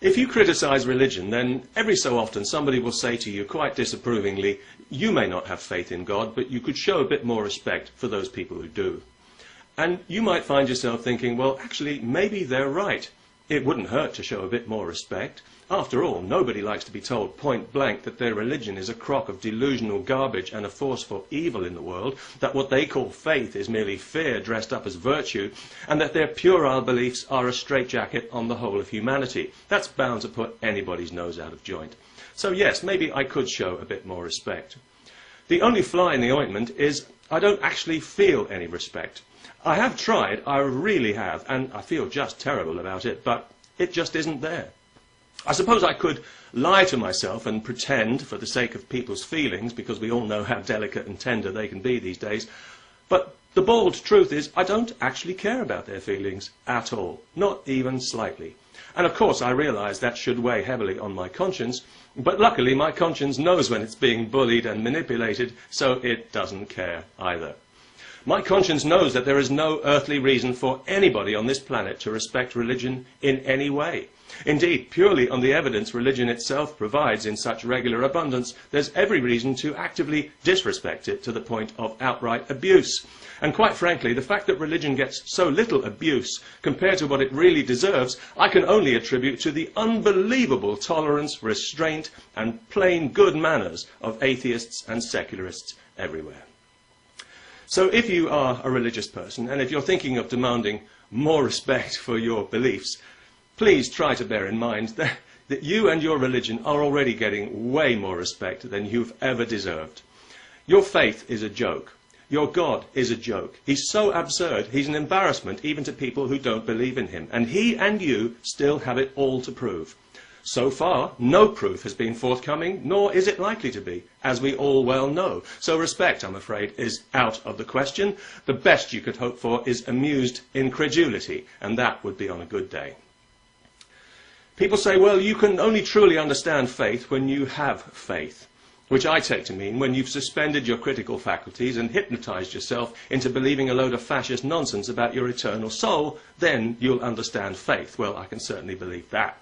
If you criticize religion, then every so often somebody will say to you quite disapprovingly, you may not have faith in God, but you could show a bit more respect for those people who do. And you might find yourself thinking, well, actually, maybe they're right. It wouldn't hurt to show a bit more respect. After all, nobody likes to be told point blank that their religion is a crock of delusional garbage and a force for evil in the world, that what they call faith is merely fear dressed up as virtue, and that their puerile beliefs are a straitjacket on the whole of humanity. That's bound to put anybody's nose out of joint. So yes, maybe I could show a bit more respect. The only fly in the ointment is I don't actually feel any respect. I have tried, I really have, and I feel just terrible about it, but it just isn't there. I suppose I could lie to myself and pretend, for the sake of people's feelings, because we all know how delicate and tender they can be these days, but the bald truth is I don't actually care about their feelings at all, not even slightly. And of course I realise that should weigh heavily on my conscience, but luckily my conscience knows when it's being bullied and manipulated, so it doesn't care either. My conscience knows that there is no earthly reason for anybody on this planet to respect religion in any way. Indeed, purely on the evidence religion itself provides in such regular abundance, there's every reason to actively disrespect it to the point of outright abuse. And quite frankly, the fact that religion gets so little abuse compared to what it really deserves, I can only attribute to the unbelievable tolerance, restraint, and plain good manners of atheists and secularists everywhere. So if you are a religious person, and if you're thinking of demanding more respect for your beliefs, please try to bear in mind that you and your religion are already getting way more respect than you've ever deserved. Your faith is a joke. Your God is a joke. He's so absurd, he's an embarrassment even to people who don't believe in him. And he and you still have it all to prove. So far, no proof has been forthcoming, nor is it likely to be, as we all well know. So respect, I'm afraid, is out of the question. The best you could hope for is amused incredulity, and that would be on a good day. People say, well, you can only truly understand faith when you have faith, which I take to mean when you've suspended your critical faculties and hypnotized yourself into believing a load of fascist nonsense about your eternal soul, then you'll understand faith. Well, I can certainly believe that.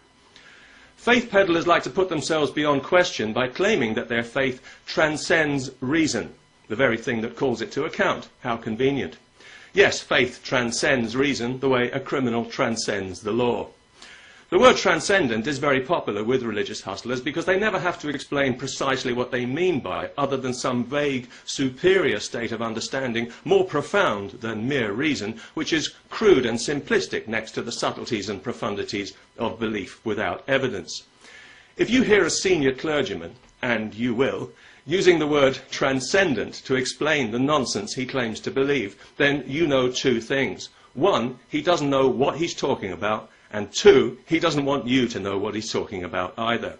Faith peddlers like to put themselves beyond question by claiming that their faith transcends reason, the very thing that calls it to account. How convenient. Yes, faith transcends reason the way a criminal transcends the law. The word transcendent is very popular with religious hustlers because they never have to explain precisely what they mean by it, other than some vague, superior state of understanding, more profound than mere reason, which is crude and simplistic next to the subtleties and profundities of belief without evidence. If you hear a senior clergyman, and you will, using the word transcendent to explain the nonsense he claims to believe, then you know two things. One, he doesn't know what he's talking about, and two, he doesn't want you to know what he's talking about either.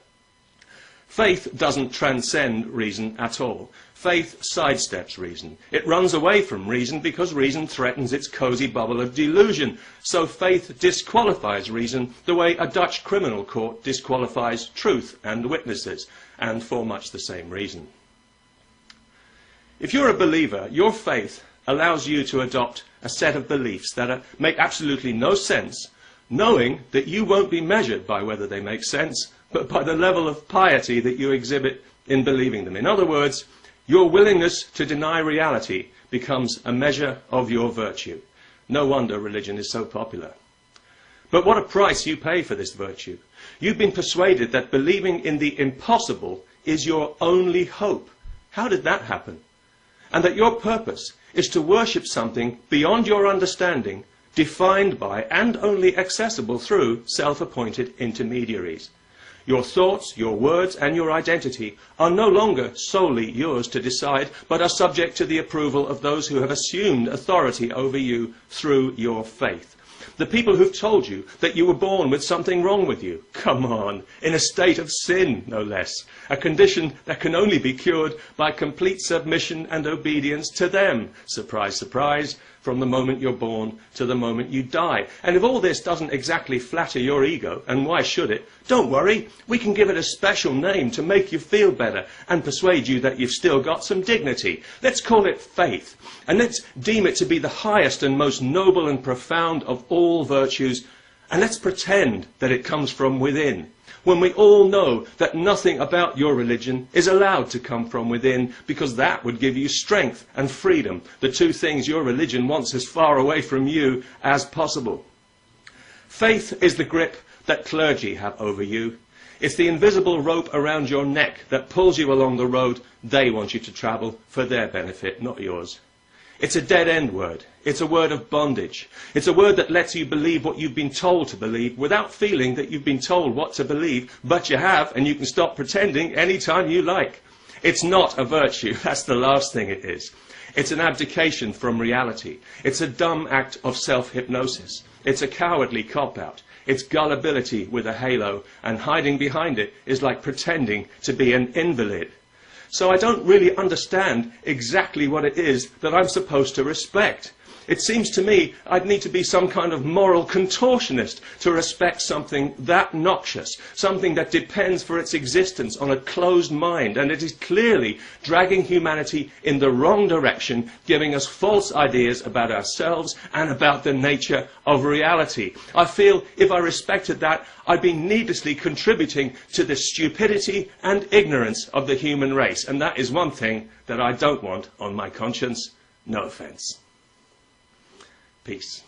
Faith doesn't transcend reason at all. Faith sidesteps reason. It runs away from reason because reason threatens its cosy bubble of delusion. So faith disqualifies reason the way a Dutch criminal court disqualifies truth and witnesses, and for much the same reason. If you're a believer, your faith allows you to adopt a set of beliefs that make absolutely no sense, knowing that you won't be measured by whether they make sense, but by the level of piety that you exhibit in believing them. In other words, your willingness to deny reality becomes a measure of your virtue. No wonder religion is so popular. But what a price you pay for this virtue. You've been persuaded that believing in the impossible is your only hope. How did that happen? And that your purpose is to worship something beyond your understanding, defined by and only accessible through self-appointed intermediaries. Your thoughts, your words, and your identity are no longer solely yours to decide, but are subject to the approval of those who have assumed authority over you through your faith. The people who've told you that you were born with something wrong with you. Come on, in a state of sin, no less. A condition that can only be cured by complete submission and obedience to them. Surprise, surprise, from the moment you're born to the moment you die. And if all this doesn't exactly flatter your ego, and why should it, don't worry, we can give it a special name to make you feel better and persuade you that you've still got some dignity. Let's call it faith, and let's deem it to be the highest and most noble and profound of all virtues, And let's pretend that it comes from within, when we all know that nothing about your religion is allowed to come from within, because that would give you strength and freedom, the two things your religion wants as far away from you as possible. Faith is the grip that clergy have over you. It's the invisible rope around your neck that pulls you along the road they want you to travel for their benefit, not yours. It's a dead-end word. It's a word of bondage. It's a word that lets you believe what you've been told to believe without feeling that you've been told what to believe, but you have, and you can stop pretending anytime you like. It's not a virtue. That's the last thing it is. It's an abdication from reality. It's a dumb act of self-hypnosis. It's a cowardly cop-out. It's gullibility with a halo, and hiding behind it is like pretending to be an invalid. So I don't really understand exactly what it is that I'm supposed to respect. It seems to me I'd need to be some kind of moral contortionist to respect something that noxious, something that depends for its existence on a closed mind, and it is clearly dragging humanity in the wrong direction, giving us false ideas about ourselves and about the nature of reality. I feel if I respected that, I'd be needlessly contributing to the stupidity and ignorance of the human race, and that is one thing that I don't want on my conscience. No offence. Peace.